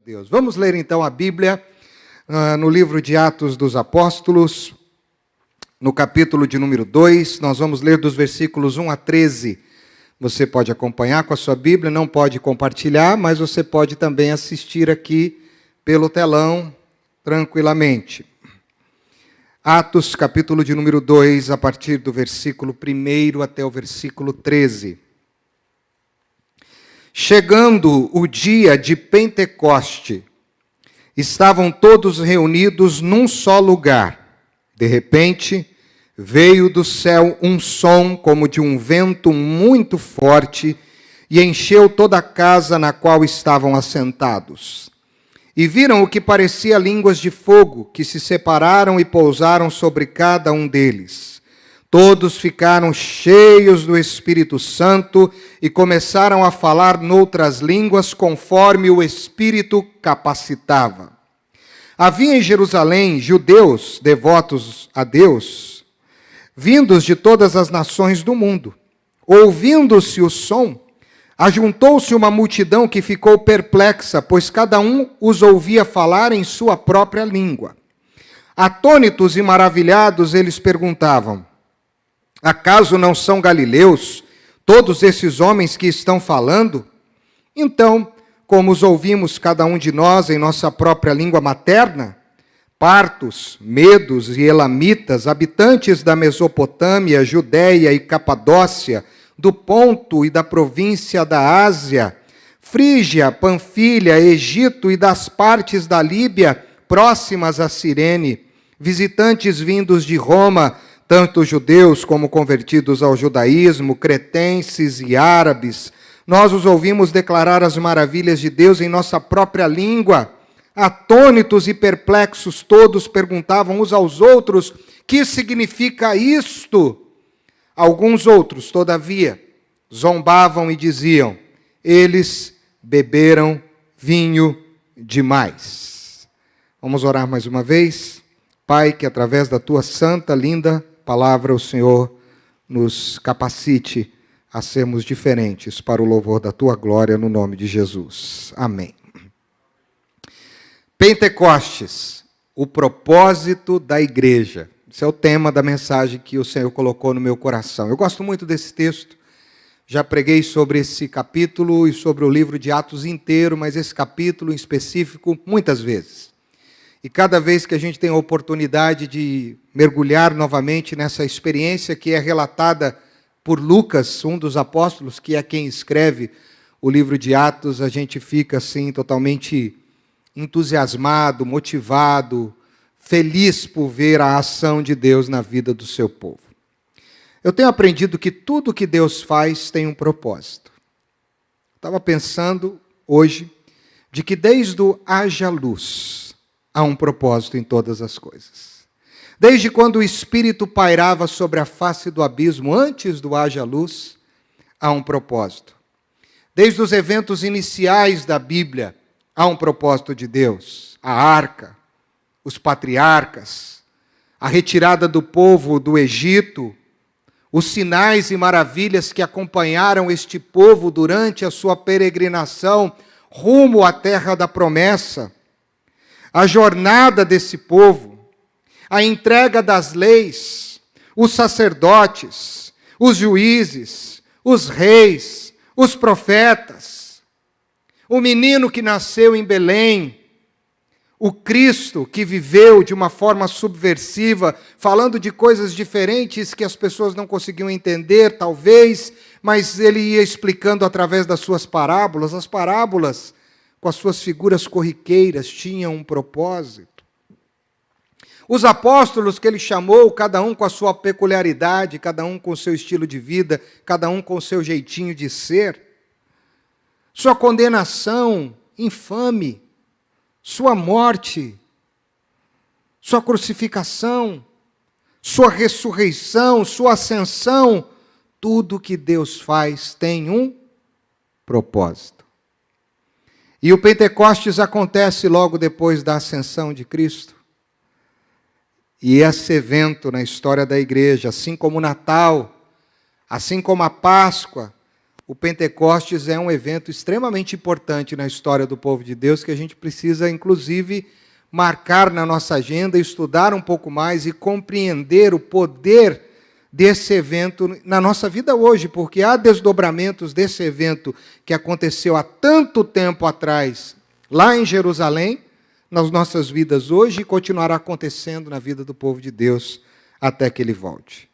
Deus. Vamos ler então a Bíblia no livro de Atos dos Apóstolos, no capítulo de número 2. Nós vamos ler dos versículos 1 a 13. Você pode acompanhar com a sua Bíblia, não pode compartilhar, mas você pode também assistir aqui pelo telão tranquilamente. Atos, capítulo de número 2, a partir do versículo 1 até o versículo 13. Chegando o dia de Pentecoste, estavam todos reunidos num só lugar. De repente, veio do céu um som como de um vento muito forte e encheu toda a casa na qual estavam assentados. E viram o que parecia línguas de fogo, que se separaram e pousaram sobre cada um deles. Todos ficaram cheios do Espírito Santo e começaram a falar noutras línguas, conforme o Espírito capacitava. Havia em Jerusalém judeus devotos a Deus, vindos de todas as nações do mundo. Ouvindo-se o som, ajuntou-se uma multidão que ficou perplexa, pois cada um os ouvia falar em sua própria língua. Atônitos e maravilhados, eles perguntavam: acaso não são galileus todos esses homens que estão falando? Então, como os ouvimos cada um de nós em nossa própria língua materna, partos, medos e elamitas, habitantes da Mesopotâmia, Judéia e Capadócia, do Ponto e da província da Ásia, Frígia, Panfilha, Egito e das partes da Líbia próximas a Cirene, visitantes vindos de Roma, tanto judeus como convertidos ao judaísmo, cretenses e árabes, nós os ouvimos declarar as maravilhas de Deus em nossa própria língua. Atônitos e perplexos, todos perguntavam uns aos outros: que significa isto? Alguns outros, todavia, zombavam e diziam: eles beberam vinho demais. Vamos orar mais uma vez? Pai, que através da tua santa, linda palavra, o Senhor nos capacite a sermos diferentes para o louvor da tua glória, no nome de Jesus. Amém. Pentecostes, o propósito da igreja. Esse é o tema da mensagem que o Senhor colocou no meu coração. Eu gosto muito desse texto. Já preguei sobre esse capítulo e sobre o livro de Atos inteiro, mas esse capítulo em específico muitas vezes. E cada vez que a gente tem a oportunidade de mergulhar novamente nessa experiência que é relatada por Lucas, um dos apóstolos, que é quem escreve o livro de Atos, a gente fica assim totalmente entusiasmado, motivado, feliz por ver a ação de Deus na vida do seu povo. Eu tenho aprendido que tudo que Deus faz tem um propósito. Estava pensando hoje de que desde o haja luz há um propósito em todas as coisas. Desde quando o Espírito pairava sobre a face do abismo, antes do haja luz, há um propósito. Desde os eventos iniciais da Bíblia, há um propósito de Deus. A arca, os patriarcas, a retirada do povo do Egito, os sinais e maravilhas que acompanharam este povo durante a sua peregrinação rumo à terra da promessa, a jornada desse povo, a entrega das leis, os sacerdotes, os juízes, os reis, os profetas, o menino que nasceu em Belém, o Cristo que viveu de uma forma subversiva, falando de coisas diferentes que as pessoas não conseguiam entender, talvez, mas ele ia explicando através das suas parábolas. As parábolas, com as suas figuras corriqueiras, tinham um propósito. Os apóstolos que ele chamou, cada um com a sua peculiaridade, cada um com o seu estilo de vida, cada um com o seu jeitinho de ser. Sua condenação infame, sua morte, sua crucificação, sua ressurreição, sua ascensão, tudo que Deus faz tem um propósito. E o Pentecostes acontece logo depois da ascensão de Cristo. E esse evento na história da igreja, assim como o Natal, assim como a Páscoa, o Pentecostes é um evento extremamente importante na história do povo de Deus, que a gente precisa, inclusive, marcar na nossa agenda, estudar um pouco mais e compreender o poder desse evento na nossa vida hoje, porque há desdobramentos desse evento que aconteceu há tanto tempo atrás, lá em Jerusalém, nas nossas vidas hoje, e continuará acontecendo na vida do povo de Deus até que ele volte.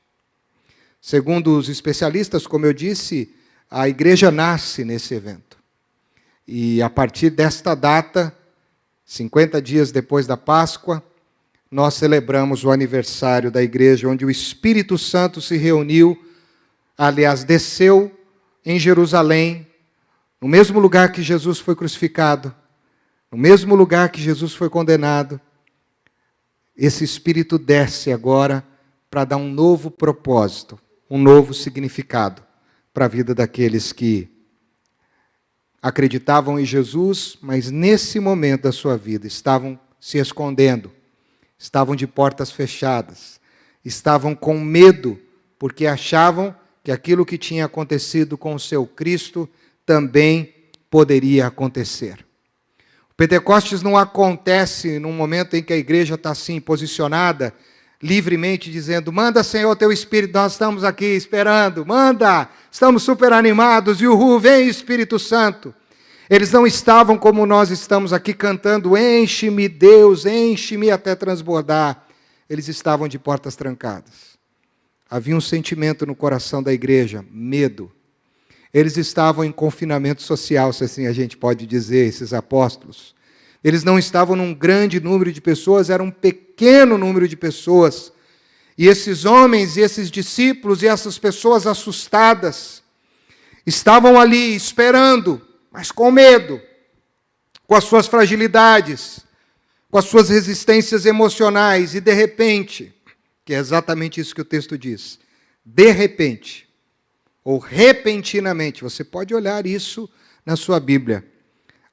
Segundo os especialistas, como eu disse, a igreja nasce nesse evento. E a partir desta data, 50 dias depois da Páscoa, nós celebramos o aniversário da igreja, onde o Espírito Santo se reuniu, aliás, desceu em Jerusalém, no mesmo lugar que Jesus foi crucificado, no mesmo lugar que Jesus foi condenado. Esse Espírito desce agora para dar um novo propósito, um novo significado para a vida daqueles que acreditavam em Jesus, mas nesse momento da sua vida estavam se escondendo, estavam de portas fechadas, estavam com medo, porque achavam que aquilo que tinha acontecido com o seu Cristo também poderia acontecer. O Pentecostes não acontece num momento em que a igreja está assim, posicionada, livremente, dizendo, manda, Senhor, teu Espírito, nós estamos aqui esperando, manda, estamos super animados, e vem Espírito Santo. Eles não estavam como nós estamos aqui cantando, enche-me Deus, enche-me até transbordar. Eles estavam de portas trancadas. Havia um sentimento no coração da igreja, medo. Eles estavam em confinamento social, se assim a gente pode dizer, esses apóstolos. Eles não estavam num grande número de pessoas, era um pequeno número de pessoas. E esses homens e esses discípulos e essas pessoas assustadas estavam ali esperando, mas com medo, com as suas fragilidades, com as suas resistências emocionais, e de repente, que é exatamente isso que o texto diz, de repente, ou repentinamente, você pode olhar isso na sua Bíblia,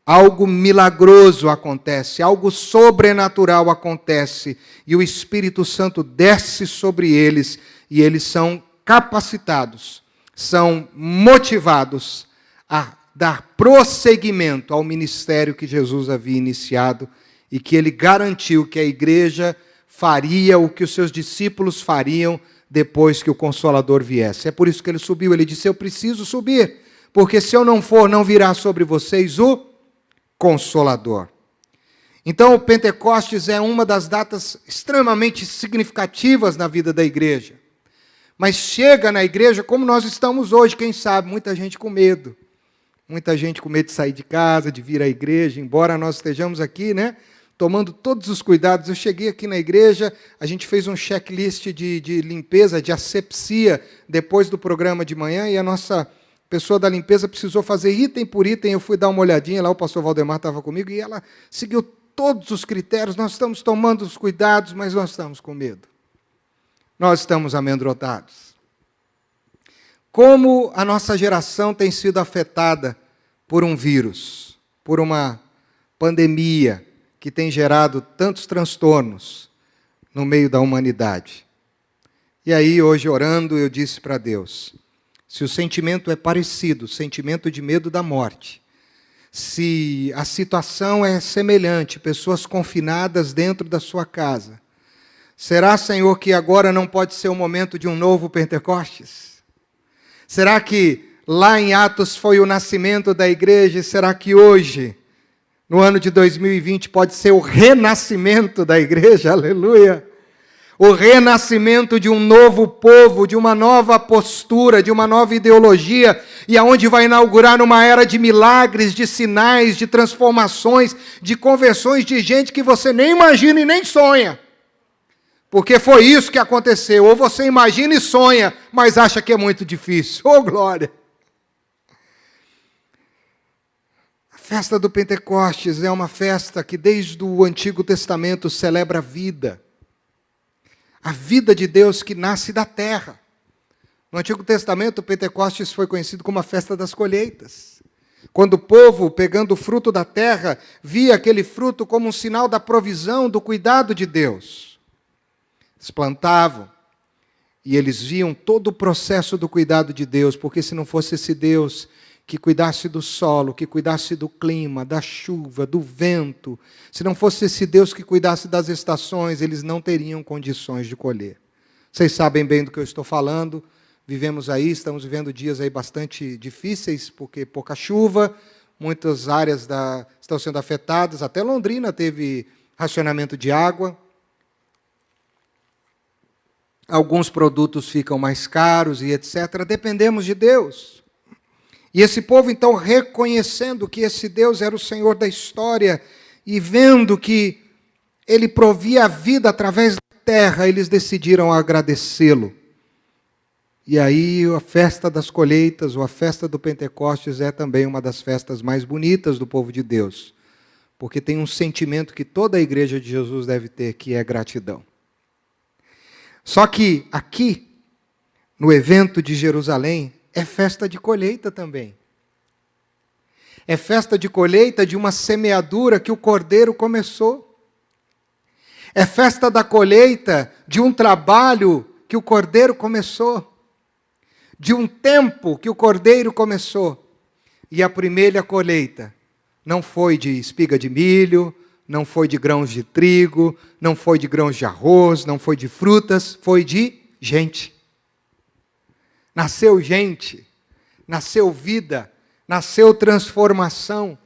algo milagroso acontece, algo sobrenatural acontece, e o Espírito Santo desce sobre eles, e eles são capacitados, são motivados a dar prosseguimento ao ministério que Jesus havia iniciado e que ele garantiu que a igreja faria o que os seus discípulos fariam depois que o Consolador viesse. É por isso que ele subiu. Ele disse, eu preciso subir, porque se eu não for, não virá sobre vocês o Consolador. Então, o Pentecostes é uma das datas extremamente significativas na vida da igreja. Mas chega na igreja como nós estamos hoje, quem sabe, muita gente com medo. Muita gente com medo de sair de casa, de vir à igreja, embora nós estejamos aqui, né, tomando todos os cuidados. Eu cheguei aqui na igreja, a gente fez um checklist de limpeza, de asepsia, depois do programa de manhã, e a nossa pessoa da limpeza precisou fazer item por item. Eu fui dar uma olhadinha, lá o pastor Valdemar estava comigo, e ela seguiu todos os critérios. Nós estamos tomando os cuidados, mas nós estamos com medo. Nós estamos amedrontados. Como a nossa geração tem sido afetada por um vírus, por uma pandemia que tem gerado tantos transtornos no meio da humanidade. E aí, hoje, orando, eu disse para Deus, se o sentimento é parecido, o sentimento de medo da morte, se a situação é semelhante, pessoas confinadas dentro da sua casa, será, Senhor, que agora não pode ser o momento de um novo Pentecostes? Será que lá em Atos foi o nascimento da igreja? Será que hoje, no ano de 2020, pode ser o renascimento da igreja? Aleluia! O renascimento de um novo povo, de uma nova postura, de uma nova ideologia, e aonde vai inaugurar uma era de milagres, de sinais, de transformações, de conversões de gente que você nem imagina e nem sonha. Porque foi isso que aconteceu. Ou você imagina e sonha, mas acha que é muito difícil. Oh, glória! A festa do Pentecostes é uma festa que desde o Antigo Testamento celebra a vida. A vida de Deus que nasce da terra. No Antigo Testamento, o Pentecostes foi conhecido como a festa das colheitas. Quando o povo, pegando o fruto da terra, via aquele fruto como um sinal da provisão, do cuidado de Deus. Eles plantavam, E eles viam todo o processo do cuidado de Deus, porque se não fosse esse Deus que cuidasse do solo, que cuidasse do clima, da chuva, do vento, se não fosse esse Deus que cuidasse das estações, eles não teriam condições de colher. Vocês sabem bem do que eu estou falando, vivemos aí, estamos vivendo dias aí bastante difíceis, porque pouca chuva, muitas áreas estão sendo afetadas, até Londrina teve racionamento de água. Alguns produtos ficam mais caros e etc. Dependemos de Deus. E esse povo, então, reconhecendo que esse Deus era o Senhor da história e vendo que Ele provia a vida através da terra, eles decidiram agradecê-lo. E aí a festa das colheitas, ou a festa do Pentecostes, é também uma das festas mais bonitas do povo de Deus, porque tem um sentimento que toda a igreja de Jesus deve ter, que é gratidão. Só que aqui, no evento de Jerusalém, é festa de colheita também. É festa de colheita de uma semeadura que o Cordeiro começou. É festa da colheita de um trabalho que o Cordeiro começou. De um tempo que o Cordeiro começou. E a primeira colheita não foi de espiga de milho, não foi de grãos de trigo, não foi de grãos de arroz, não foi de frutas, foi de gente. Nasceu gente, nasceu vida, nasceu transformação.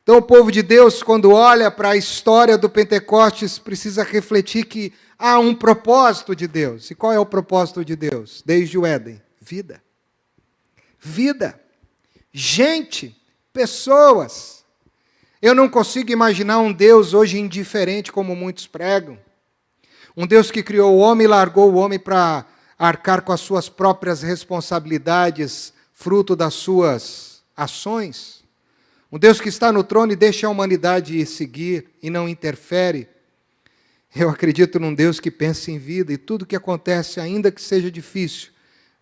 Então o povo de Deus, quando olha para a história do Pentecostes, precisa refletir que há um propósito de Deus. E qual é o propósito de Deus? Desde o Éden: vida. Vida. Gente, pessoas. Eu não consigo imaginar um Deus hoje indiferente, como muitos pregam. Um Deus que criou o homem e largou o homem para arcar com as suas próprias responsabilidades, fruto das suas ações. Um Deus que está no trono e deixa a humanidade seguir e não interfere. Eu acredito num Deus que pensa em vida, e tudo que acontece, ainda que seja difícil,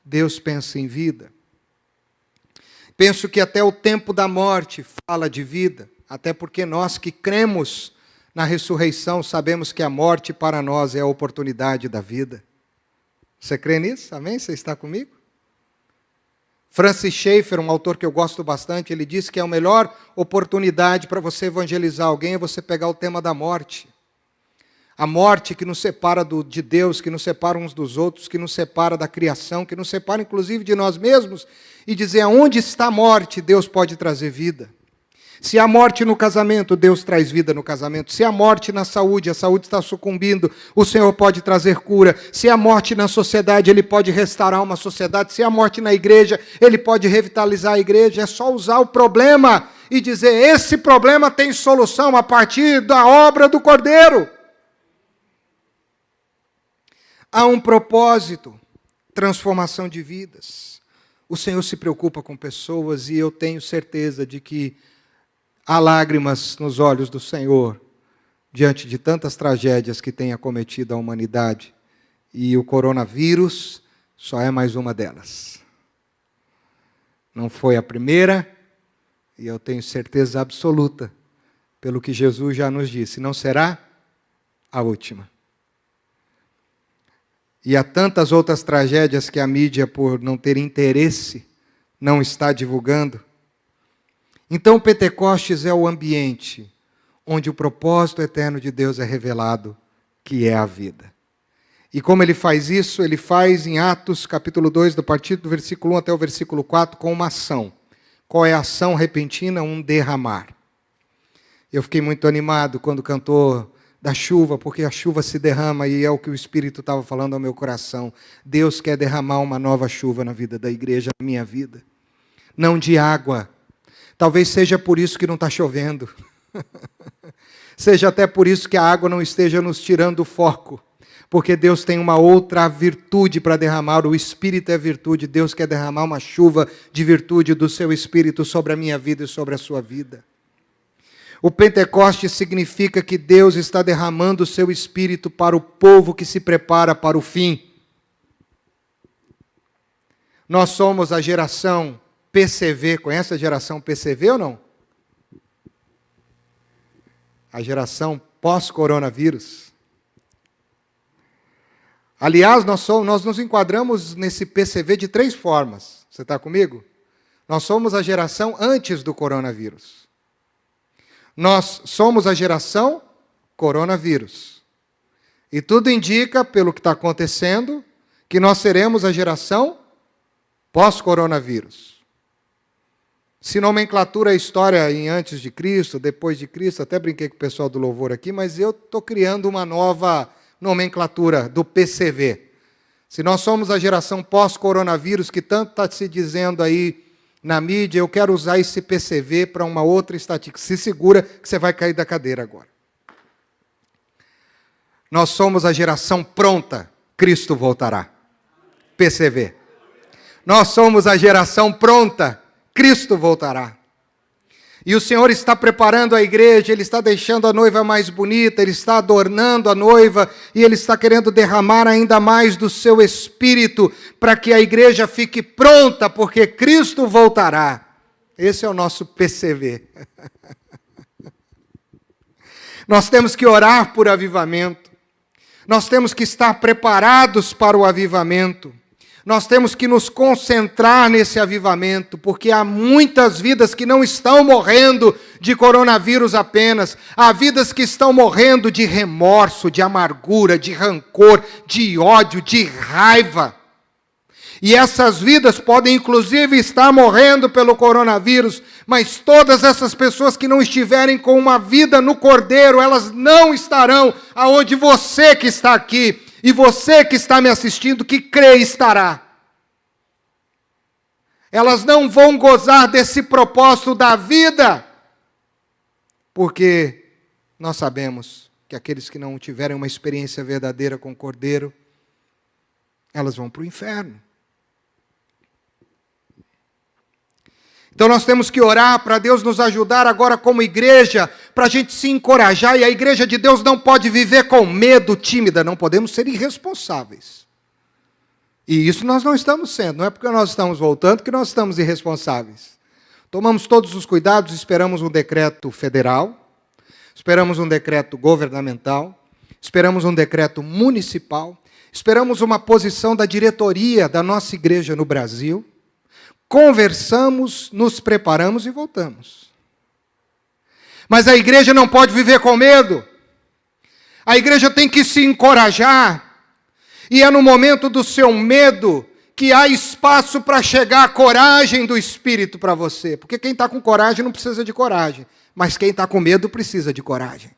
Deus pensa em vida. Penso que até o tempo da morte fala de vida, até porque nós que cremos na ressurreição sabemos que a morte para nós é a oportunidade da vida. Você crê nisso? Amém? Você está comigo? Francis Schaeffer, um autor que eu gosto bastante, ele diz que a melhor oportunidade para você evangelizar alguém é você pegar o tema da morte. A morte que nos separa de Deus, que nos separa uns dos outros, que nos separa da criação, que nos separa inclusive de nós mesmos, e dizer aonde está a morte, Deus pode trazer vida. Se há morte no casamento, Deus traz vida no casamento. Se há morte na saúde, a saúde está sucumbindo, o Senhor pode trazer cura. Se há morte na sociedade, Ele pode restaurar uma sociedade. Se há morte na igreja, Ele pode revitalizar a igreja. É só usar o problema e dizer, esse problema tem solução a partir da obra do Cordeiro. Há um propósito, transformação de vidas. O Senhor se preocupa com pessoas e eu tenho certeza de que há lágrimas nos olhos do Senhor diante de tantas tragédias que tem acometido a humanidade. E o coronavírus só é mais uma delas. Não foi a primeira, e eu tenho certeza absoluta, pelo que Jesus já nos disse, não será a última. E há tantas outras tragédias que a mídia, por não ter interesse, não está divulgando. Então, o Pentecostes é o ambiente onde o propósito eterno de Deus é revelado, que é a vida. E como ele faz isso? Ele faz em Atos, capítulo 2, a partir do versículo 1 até o versículo 4, com uma ação. Qual é a ação repentina? Um derramar. Eu fiquei muito animado quando cantou da chuva, porque a chuva se derrama, e é o que o Espírito estava falando ao meu coração. Deus quer derramar uma nova chuva na vida da igreja, na minha vida. Não de água. Talvez seja por isso que não está chovendo. Seja até por isso que a água não esteja nos tirando o foco. Porque Deus tem uma outra virtude para derramar. O Espírito é virtude. Deus quer derramar uma chuva de virtude do seu Espírito sobre a minha vida e sobre a sua vida. O Pentecostes significa que Deus está derramando o seu Espírito para o povo que se prepara para o fim. Nós somos a geração PCV. Conhece a geração PCV ou não? A geração pós-coronavírus. Aliás, nós nos enquadramos nesse PCV de 3 formas. Você está comigo? Nós somos a geração antes do coronavírus. Nós somos a geração coronavírus. E tudo indica, pelo que está acontecendo, que nós seremos a geração pós-coronavírus. Se nomenclatura é história em antes de Cristo, depois de Cristo, até brinquei com o pessoal do louvor aqui, mas eu estou criando uma nova nomenclatura do PCV. Se nós somos a geração pós-coronavírus, que tanto está se dizendo aí na mídia, eu quero usar esse PCV para uma outra estatística. Se segura que você vai cair da cadeira agora. Nós somos a geração pronta, Cristo voltará. PCV. Nós somos a geração pronta, Cristo voltará. E o Senhor está preparando a igreja, Ele está deixando a noiva mais bonita, Ele está adornando a noiva, e Ele está querendo derramar ainda mais do seu Espírito, para que a igreja fique pronta, porque Cristo voltará. Esse é o nosso PCV. Nós temos que orar por avivamento. Nós temos que estar preparados para o avivamento. Nós temos que nos concentrar nesse avivamento, porque há muitas vidas que não estão morrendo de coronavírus apenas. Há vidas que estão morrendo de remorso, de amargura, de rancor, de ódio, de raiva. E essas vidas podem inclusive estar morrendo pelo coronavírus, mas todas essas pessoas que não estiverem com uma vida no Cordeiro, elas não estarão aonde você que está aqui. E você que está me assistindo, que crê, estará. Elas não vão gozar desse propósito da vida, porque nós sabemos que aqueles que não tiverem uma experiência verdadeira com o Cordeiro, elas vão para o inferno. Então nós temos que orar para Deus nos ajudar agora como igreja, para a gente se encorajar, e a igreja de Deus não pode viver com medo, tímida, não podemos ser irresponsáveis. E isso nós não estamos sendo, não é porque nós estamos voltando que nós estamos irresponsáveis. Tomamos todos os cuidados, esperamos um decreto federal, esperamos um decreto governamental, esperamos um decreto municipal, esperamos uma posição da diretoria da nossa igreja no Brasil, conversamos, nos preparamos e voltamos. Mas a igreja não pode viver com medo. A igreja tem que se encorajar. E é no momento do seu medo que há espaço para chegar a coragem do Espírito para você. Porque quem está com coragem não precisa de coragem. Mas quem está com medo precisa de coragem.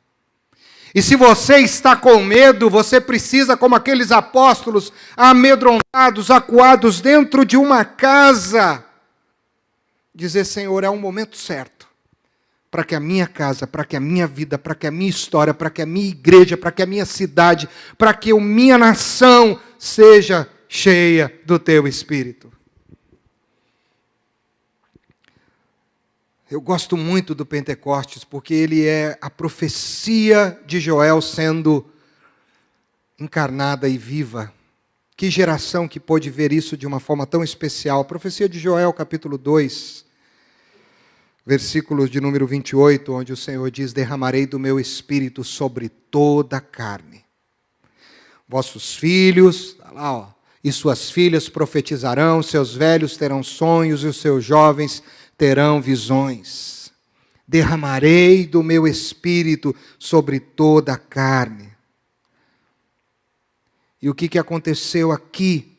E se você está com medo, você precisa, como aqueles apóstolos, amedrontados, acuados dentro de uma casa, dizer: Senhor, é um momento certo para que a minha casa, para que a minha vida, para que a minha história, para que a minha igreja, para que a minha cidade, para que a minha nação seja cheia do Teu Espírito. Eu gosto muito do Pentecostes, porque ele é a profecia de Joel sendo encarnada e viva. Que geração que pôde ver isso de uma forma tão especial. A profecia de Joel, capítulo 2, versículos de número 28, onde o Senhor diz: derramarei do meu espírito sobre toda a carne. Vossos filhos, tá lá, ó, e suas filhas profetizarão, seus velhos terão sonhos e os seus jovens terão visões. Derramarei do meu espírito sobre toda a carne. E o que aconteceu aqui,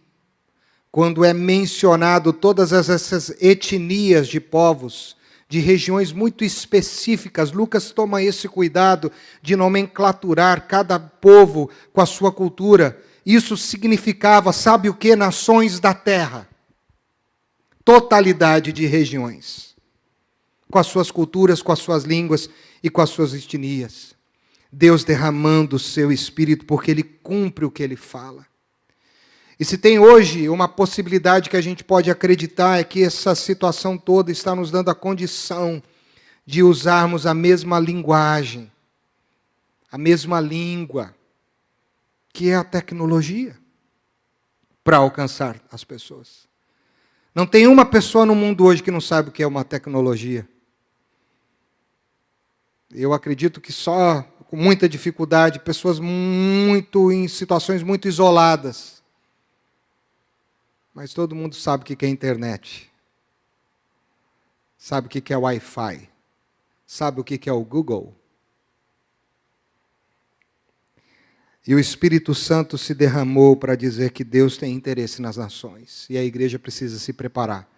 quando é mencionado todas essas etnias de povos, de regiões muito específicas? Lucas toma esse cuidado de nomenclaturar cada povo com a sua cultura. Isso significava, sabe o que? Nações da terra. Totalidade de regiões, com as suas culturas, com as suas línguas e com as suas etnias. Deus derramando o seu Espírito, porque Ele cumpre o que Ele fala. E se tem hoje uma possibilidade que a gente pode acreditar, é que essa situação toda está nos dando a condição de usarmos a mesma linguagem, a mesma língua, que é a tecnologia, para alcançar as pessoas. Não tem uma pessoa no mundo hoje que não sabe o que é uma tecnologia. Eu acredito que só com muita dificuldade, pessoas em situações muito isoladas. Mas todo mundo sabe o que é internet. Sabe o que é Wi-Fi. Sabe o que é o Google. E o Espírito Santo se derramou para dizer que Deus tem interesse nas nações. E a igreja precisa se preparar.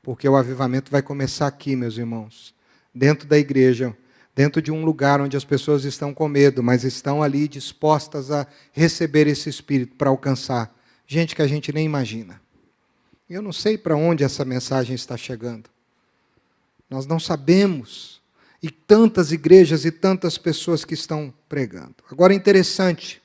Porque o avivamento vai começar aqui, meus irmãos. Dentro da igreja, dentro de um lugar onde as pessoas estão com medo, mas estão ali dispostas a receber esse Espírito para alcançar gente que a gente nem imagina. Eu não sei para onde essa mensagem está chegando. Nós não sabemos. E tantas igrejas e tantas pessoas que estão pregando. Agora é interessante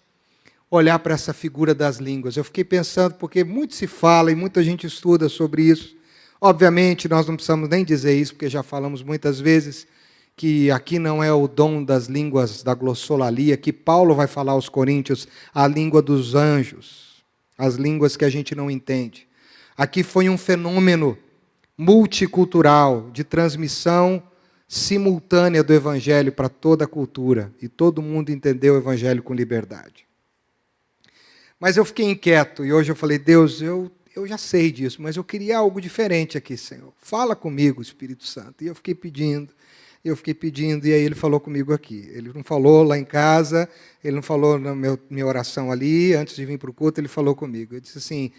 olhar para essa figura das línguas. Eu fiquei pensando, porque muito se fala e muita gente estuda sobre isso. Obviamente, nós não precisamos nem dizer isso, porque já falamos muitas vezes que aqui não é o dom das línguas da glossolalia, que Paulo vai falar aos coríntios, a língua dos anjos, as línguas que a gente não entende. Aqui foi um fenômeno multicultural, de transmissão simultânea do Evangelho para toda a cultura, e todo mundo entendeu o Evangelho com liberdade. Mas eu fiquei inquieto, e hoje eu falei, Deus, eu já sei disso, mas eu queria algo diferente aqui, Senhor. Fala comigo, Espírito Santo. E eu fiquei pedindo, e aí Ele falou comigo aqui. Ele não falou lá em casa, Ele não falou na minha oração ali, antes de vir para o culto, Ele falou comigo. Eu disse assim,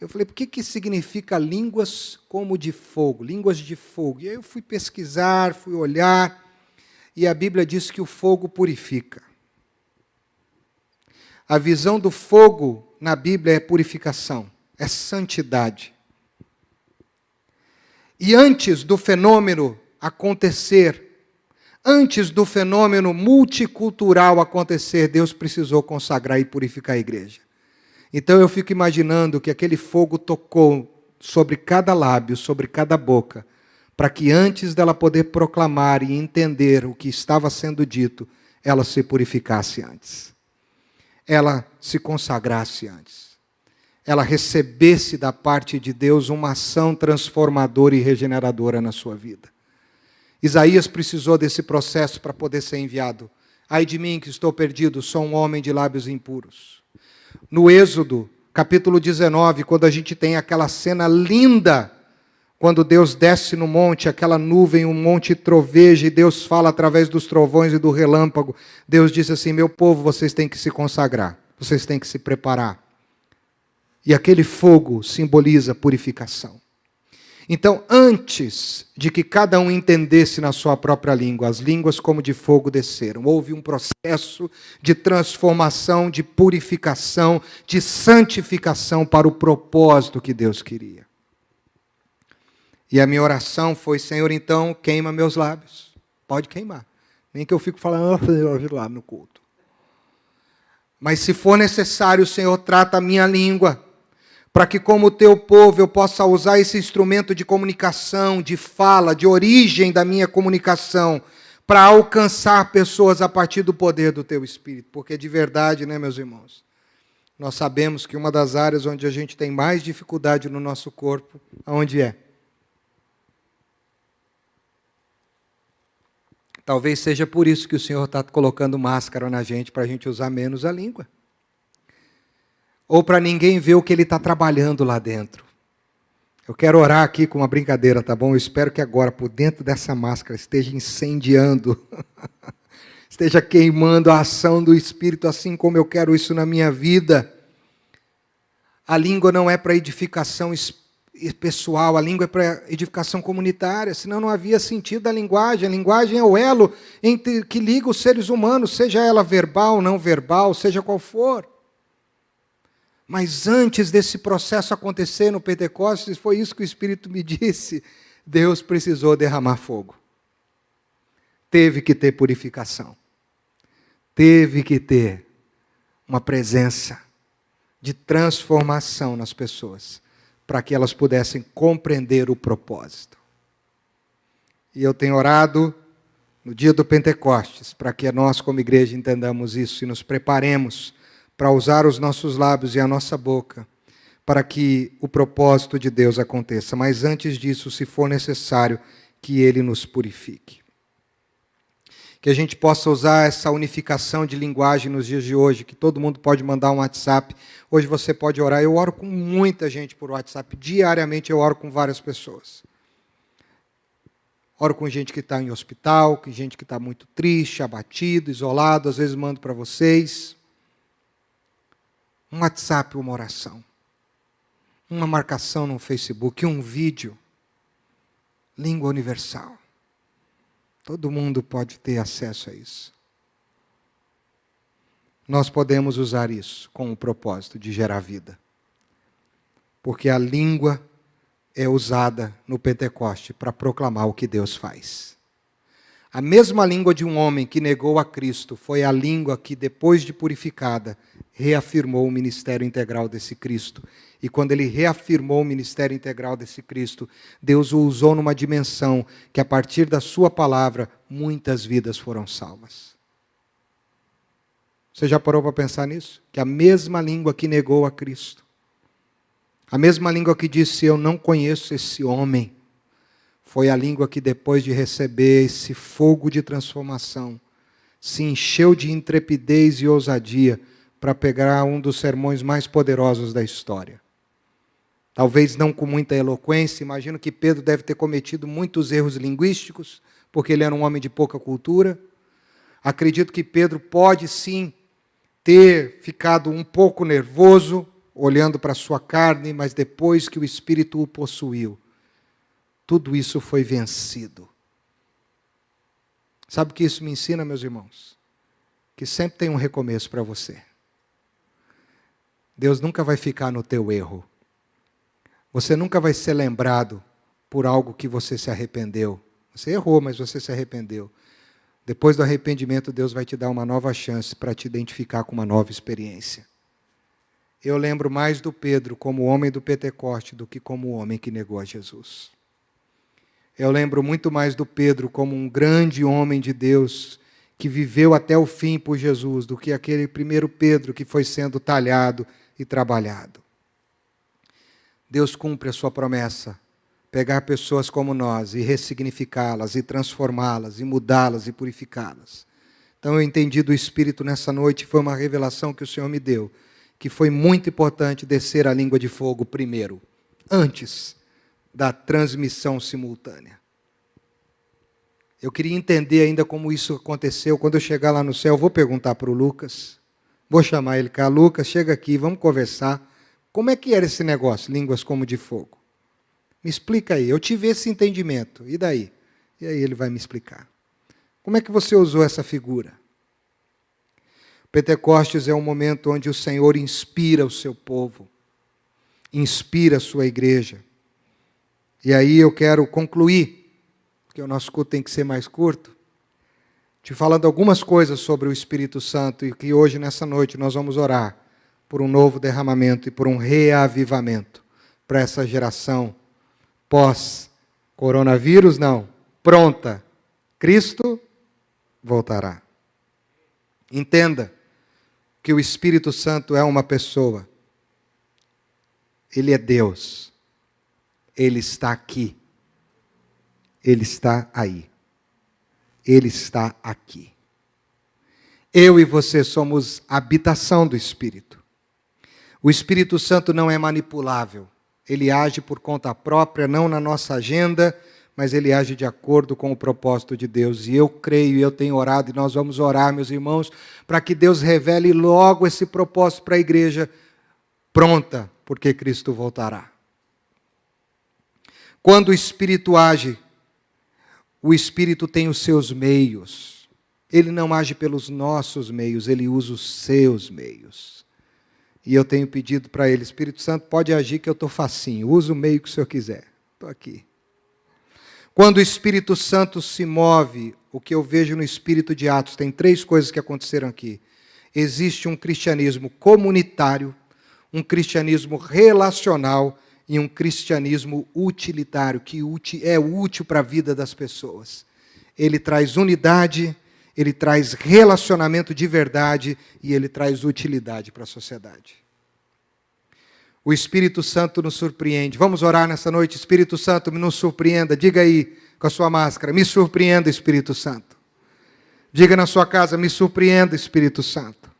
eu falei, por que significa línguas como de fogo? Línguas de fogo. E aí eu fui pesquisar, fui olhar, e a Bíblia diz que o fogo purifica. A visão do fogo na Bíblia é purificação, é santidade. E antes do fenômeno acontecer, antes do fenômeno multicultural acontecer, Deus precisou consagrar e purificar a igreja. Então eu fico imaginando que aquele fogo tocou sobre cada lábio, sobre cada boca, para que antes dela poder proclamar e entender o que estava sendo dito, ela se purificasse antes. Ela se consagrasse antes. Ela recebesse da parte de Deus uma ação transformadora e regeneradora na sua vida. Isaías precisou desse processo para poder ser enviado. Ai de mim que estou perdido, sou um homem de lábios impuros. No Êxodo, capítulo 19, quando a gente tem aquela cena linda, quando Deus desce no monte, aquela nuvem, um monte troveja, e Deus fala através dos trovões e do relâmpago. Deus disse assim, meu povo, vocês têm que se consagrar, vocês têm que se preparar. E aquele fogo simboliza purificação. Então, antes de que cada um entendesse na sua própria língua, as línguas como de fogo desceram. Houve um processo de transformação, de purificação, de santificação para o propósito que Deus queria. E a minha oração foi, Senhor, então, queima meus lábios. Pode queimar. Nem que eu fico falando lá no culto. Mas se for necessário, Senhor, trata a minha língua, para que como teu povo eu possa usar esse instrumento de comunicação, de fala, de origem da minha comunicação, para alcançar pessoas a partir do poder do teu Espírito. Porque de verdade, né, meus irmãos, nós sabemos que uma das áreas onde a gente tem mais dificuldade no nosso corpo, aonde é? Talvez seja por isso que o Senhor está colocando máscara na gente, para a gente usar menos a língua. Ou para ninguém ver o que Ele está trabalhando lá dentro. Eu quero orar aqui com uma brincadeira, tá bom? Eu espero que agora, por dentro dessa máscara, esteja incendiando, esteja queimando a ação do Espírito, assim como eu quero isso na minha vida. A língua não é para edificação pessoal, a língua é para edificação comunitária, senão não havia sentido da linguagem. A linguagem é o elo que liga os seres humanos, seja ela verbal, não verbal, seja qual for. Mas antes desse processo acontecer no Pentecostes, foi isso que o Espírito me disse, Deus precisou derramar fogo. Teve que ter purificação. Teve que ter uma presença de transformação nas pessoas, para que elas pudessem compreender o propósito. E eu tenho orado no dia do Pentecostes, para que nós como igreja entendamos isso e nos preparemos para usar os nossos lábios e a nossa boca, para que o propósito de Deus aconteça. Mas antes disso, se for necessário, que Ele nos purifique. que a gente possa usar essa unificação de linguagem nos dias de hoje, que todo mundo pode mandar um WhatsApp. Hoje você pode orar. Eu oro com muita gente por WhatsApp. Diariamente eu oro com várias pessoas. Oro com gente que está em hospital, com gente que está muito triste, abatido, isolado. Às vezes mando para vocês. Um WhatsApp, uma oração. Uma marcação no Facebook, um vídeo. Língua universal. Todo mundo pode ter acesso a isso. Nós podemos usar isso com o propósito de gerar vida. Porque a língua é usada no Pentecoste para proclamar o que Deus faz. A mesma língua de um homem que negou a Cristo foi a língua que, depois de purificada, reafirmou o ministério integral desse Cristo. E quando ele reafirmou o ministério integral desse Cristo, Deus o usou numa dimensão que, a partir da sua palavra, muitas vidas foram salvas. Você já parou para pensar nisso? Que a mesma língua que negou a Cristo, a mesma língua que disse, eu não conheço esse homem, foi a língua que, depois de receber esse fogo de transformação, se encheu de intrepidez e ousadia para pegar um dos sermões mais poderosos da história. Talvez não com muita eloquência, imagino que Pedro deve ter cometido muitos erros linguísticos, porque ele era um homem de pouca cultura. Acredito que Pedro pode sim ter ficado um pouco nervoso, olhando para a sua carne, mas depois que o Espírito o possuiu, tudo isso foi vencido. Sabe o que isso me ensina, meus irmãos? Que sempre tem um recomeço para você. Deus nunca vai ficar no teu erro. Você nunca vai ser lembrado por algo que você se arrependeu. Você errou, mas você se arrependeu. Depois do arrependimento, Deus vai te dar uma nova chance para te identificar com uma nova experiência. Eu lembro mais do Pedro como homem do Pentecoste do que como o homem que negou a Jesus. Eu lembro muito mais do Pedro como um grande homem de Deus que viveu até o fim por Jesus do que aquele primeiro Pedro que foi sendo talhado e trabalhado. Deus cumpre a sua promessa, pegar pessoas como nós e ressignificá-las, e transformá-las, e mudá-las, e purificá-las. Então eu entendi do Espírito nessa noite, foi uma revelação que o Senhor me deu, que foi muito importante descer a língua de fogo primeiro, antes da transmissão simultânea. Eu queria entender ainda como isso aconteceu. Quando eu chegar lá no céu, eu vou perguntar para o Lucas, vou chamar ele cá, Lucas, chega aqui, vamos conversar. Como é que era esse negócio, línguas como de fogo? Me explica aí, eu tive esse entendimento, e daí? E aí ele vai me explicar. Como é que você usou essa figura? Pentecostes é um momento onde o Senhor inspira o seu povo, inspira a sua igreja. E aí eu quero concluir, porque o nosso culto tem que ser mais curto, te falando algumas coisas sobre o Espírito Santo, e que hoje, nessa noite, nós vamos orar por um novo derramamento e por um reavivamento para essa geração pós-coronavírus, não, pronta. Cristo voltará. Entenda que o Espírito Santo é uma pessoa. Ele é Deus. Ele está aqui. Ele está aí. Ele está aqui. Eu e você somos habitação do Espírito. O Espírito Santo não é manipulável. Ele age por conta própria, não na nossa agenda, mas ele age de acordo com o propósito de Deus. E eu creio, e eu tenho orado, e nós vamos orar, meus irmãos, para que Deus revele logo esse propósito para a igreja pronta, porque Cristo voltará. Quando o Espírito age, o Espírito tem os seus meios. Ele não age pelos nossos meios, ele usa os seus meios. E eu tenho pedido para ele, Espírito Santo, pode agir que eu estou facinho, usa o meio que o Senhor quiser. Estou aqui. Quando o Espírito Santo se move, o que eu vejo no Espírito de Atos, tem 3 coisas que aconteceram aqui. Existe um cristianismo comunitário, um cristianismo relacional e um cristianismo utilitário, que é útil para a vida das pessoas. Ele traz unidade, ele traz relacionamento de verdade e ele traz utilidade para a sociedade. O Espírito Santo nos surpreende. Vamos orar nessa noite. Espírito Santo, nos surpreenda. Diga aí com a sua máscara, me surpreenda, Espírito Santo. Diga na sua casa: me surpreenda, Espírito Santo.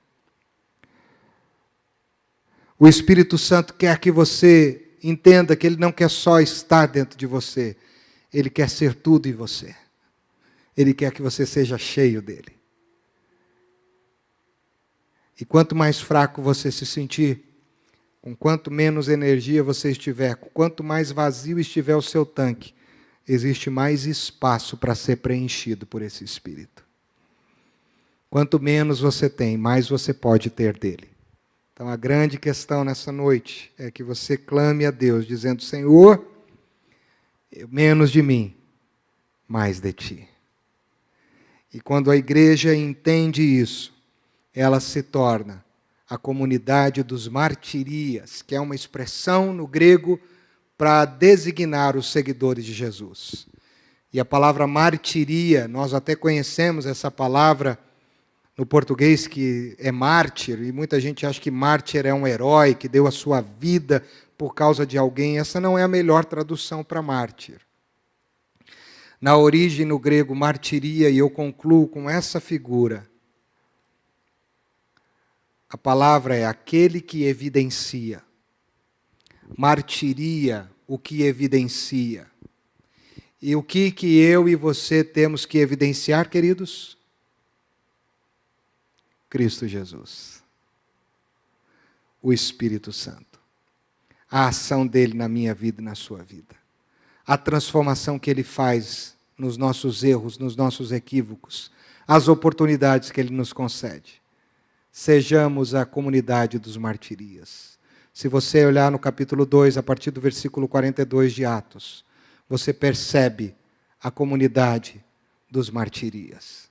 O Espírito Santo quer que você entenda que Ele não quer só estar dentro de você, Ele quer ser tudo em você. Ele quer que você seja cheio dEle. E quanto mais fraco você se sentir, com quanto menos energia você estiver, quanto mais vazio estiver o seu tanque, existe mais espaço para ser preenchido por esse Espírito. Quanto menos você tem, mais você pode ter dele. Então a grande questão nessa noite é que você clame a Deus, dizendo: Senhor, menos de mim, mais de ti. E quando a igreja entende isso, ela se torna a comunidade dos martirias, que é uma expressão no grego para designar os seguidores de Jesus. E a palavra martiria, nós até conhecemos essa palavra no português, que é mártir, e muita gente acha que mártir é um herói que deu a sua vida por causa de alguém. Essa não é a melhor tradução para mártir. Na origem, no grego, martiria, e eu concluo com essa figura. A palavra é aquele que evidencia. Martiria, o que evidencia. E o que eu e você temos que evidenciar, queridos? Cristo Jesus. O Espírito Santo. A ação dele na minha vida e na sua vida. A transformação que ele faz nos nossos erros, nos nossos equívocos. As oportunidades que ele nos concede. Sejamos a comunidade dos martirias. Se você olhar no capítulo 2, a partir do versículo 42 de Atos, você percebe a comunidade dos martirias.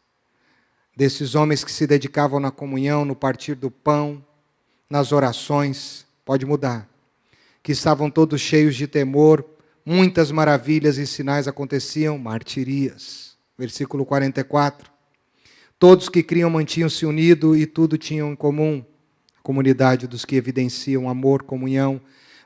Desses homens que se dedicavam na comunhão, no partir do pão, nas orações, pode mudar, que estavam todos cheios de temor, muitas maravilhas e sinais aconteciam, martirias. Versículo 44. Todos que criam mantinham-se unidos e tudo tinham em comum. A comunidade dos que evidenciam amor, comunhão,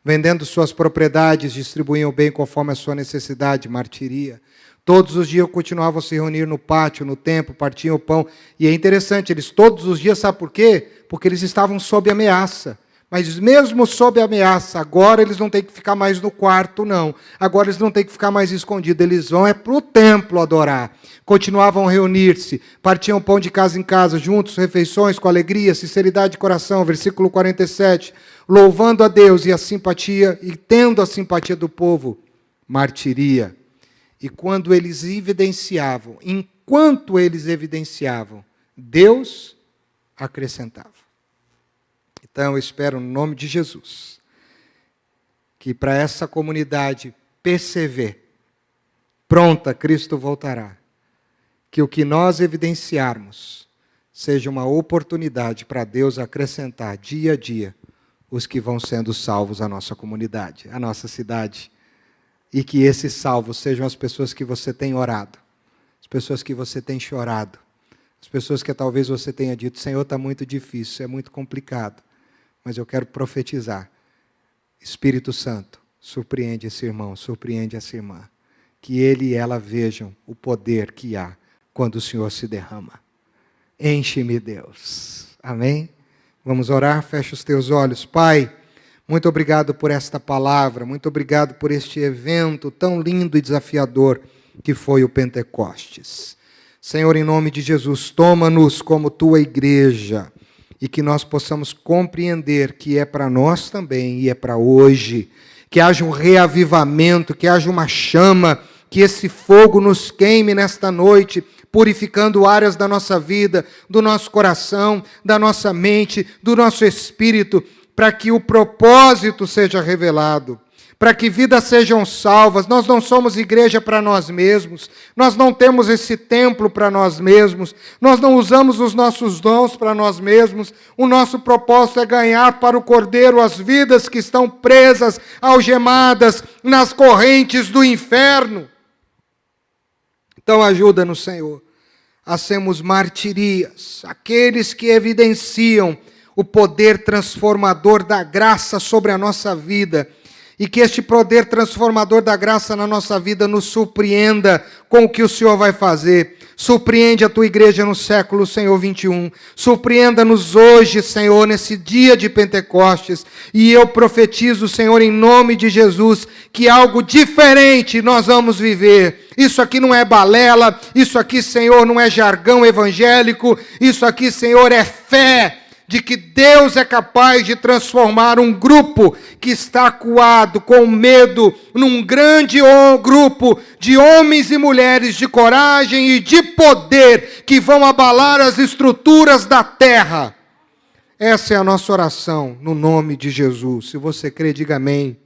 vendendo suas propriedades, distribuíam o bem conforme a sua necessidade, martiria. Todos os dias continuavam a se reunir no pátio, no templo, partiam o pão. E é interessante, eles todos os dias, sabe por quê? Porque eles estavam sob ameaça. Mas mesmo sob ameaça, agora eles não têm que ficar mais no quarto, não. Agora eles não têm que ficar mais escondidos. Eles vão para o templo adorar. Continuavam a reunir-se, partiam pão de casa em casa, juntos, refeições, com alegria, sinceridade de coração. Versículo 47. Louvando a Deus e a simpatia, e tendo a simpatia do povo, martiria. E quando eles evidenciavam, enquanto eles evidenciavam, Deus acrescentava. Então, eu espero, no nome de Jesus, que para essa comunidade persevere, pronta, Cristo voltará, que o que nós evidenciarmos seja uma oportunidade para Deus acrescentar dia a dia os que vão sendo salvos à nossa comunidade, à nossa cidade, e que esses salvos sejam as pessoas que você tem orado, as pessoas que você tem chorado, as pessoas que talvez você tenha dito: Senhor, está muito difícil, é muito complicado. Mas eu quero profetizar. Espírito Santo, surpreende esse irmão, surpreende essa irmã. Que ele e ela vejam o poder que há quando o Senhor se derrama. Enche-me, Deus. Amém? Vamos orar? Fecha os teus olhos. Pai, muito obrigado por esta palavra, muito obrigado por este evento tão lindo e desafiador que foi o Pentecostes. Senhor, em nome de Jesus, toma-nos como tua igreja, e que nós possamos compreender que é para nós também e é para hoje. Que haja um reavivamento, que haja uma chama, que esse fogo nos queime nesta noite, purificando áreas da nossa vida, do nosso coração, da nossa mente, do nosso espírito, para que o propósito seja revelado, para que vidas sejam salvas. Nós não somos igreja para nós mesmos, nós não temos esse templo para nós mesmos, nós não usamos os nossos dons para nós mesmos. O nosso propósito é ganhar para o Cordeiro as vidas que estão presas, algemadas nas correntes do inferno. Então ajuda-nos, Senhor, a sermos martirias, aqueles que evidenciam o poder transformador da graça sobre a nossa vida, e que este poder transformador da graça na nossa vida nos surpreenda com o que o Senhor vai fazer. Surpreende a tua igreja no século, Senhor, 21. Surpreenda-nos hoje, Senhor, nesse dia de Pentecostes. E eu profetizo, Senhor, em nome de Jesus, que algo diferente nós vamos viver. Isso aqui não é balela, isso aqui, Senhor, não é jargão evangélico. Isso aqui, Senhor, é fé de que Deus é capaz de transformar um grupo que está acuado, com medo, num grande grupo de homens e mulheres de coragem e de poder que vão abalar as estruturas da terra. Essa é a nossa oração, no nome de Jesus. Se você crê, diga amém.